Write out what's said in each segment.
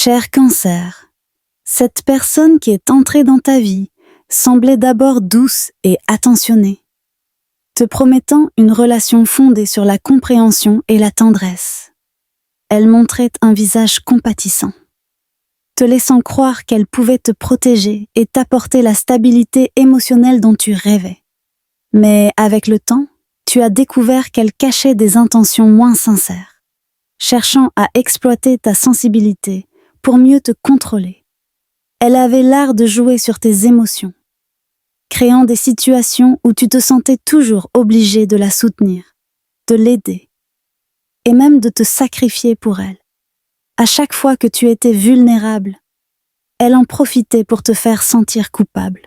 Cher Cancer, cette personne qui est entrée dans ta vie semblait d'abord douce et attentionnée, te promettant une relation fondée sur la compréhension et la tendresse. Elle montrait un visage compatissant, te laissant croire qu'elle pouvait te protéger et t'apporter la stabilité émotionnelle dont tu rêvais. Mais avec le temps, tu as découvert qu'elle cachait des intentions moins sincères, cherchant à exploiter ta sensibilité pour mieux te contrôler. Elle avait l'art de jouer sur tes émotions, créant des situations où tu te sentais toujours obligé de la soutenir, de l'aider, et même de te sacrifier pour elle. À chaque fois que tu étais vulnérable, elle en profitait pour te faire sentir coupable,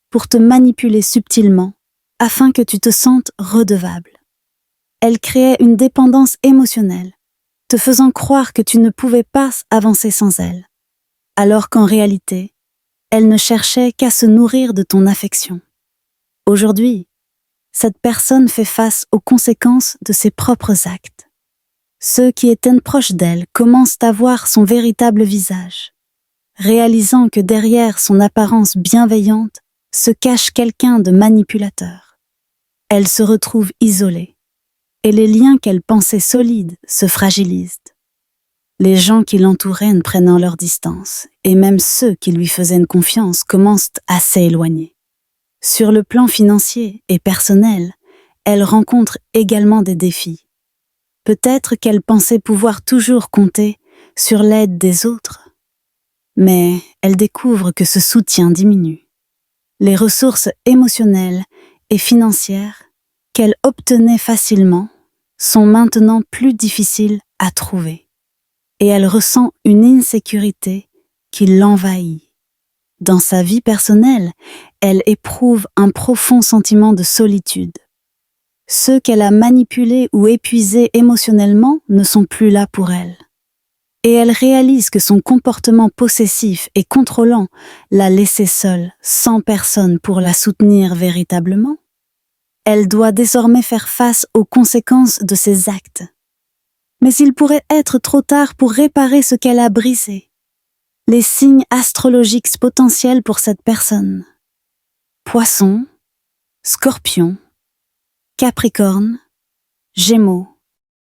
pour te manipuler subtilement, afin que tu te sentes redevable. Elle créait une dépendance émotionnelle, te faisant croire que tu ne pouvais pas avancer sans elle, alors qu'en réalité, elle ne cherchait qu'à se nourrir de ton affection. Aujourd'hui, cette personne fait face aux conséquences de ses propres actes. Ceux qui étaient proches d'elle commencent à voir son véritable visage, réalisant que derrière son apparence bienveillante se cache quelqu'un de manipulateur. Elle se retrouve isolée, et les liens qu'elle pensait solides se fragilisent. Les gens qui l'entouraient prennent leur distance, et même ceux qui lui faisaient une confiance commencent à s'éloigner. Sur le plan financier et personnel, elle rencontre également des défis. Peut-être qu'elle pensait pouvoir toujours compter sur l'aide des autres, mais elle découvre que ce soutien diminue. Les ressources émotionnelles et financières qu'elle obtenait facilement sont maintenant plus difficiles à trouver, et elle ressent une insécurité qui l'envahit. Dans sa vie personnelle, elle éprouve un profond sentiment de solitude. Ceux qu'elle a manipulés ou épuisés émotionnellement ne sont plus là pour elle. Et elle réalise que son comportement possessif et contrôlant l'a laissée seule, sans personne pour la soutenir véritablement. Elle doit désormais faire face aux conséquences de ses actes. Mais il pourrait être trop tard pour réparer ce qu'elle a brisé. Les signes astrologiques potentiels pour cette personne: Poisson, Scorpion, Capricorne, Gémeaux,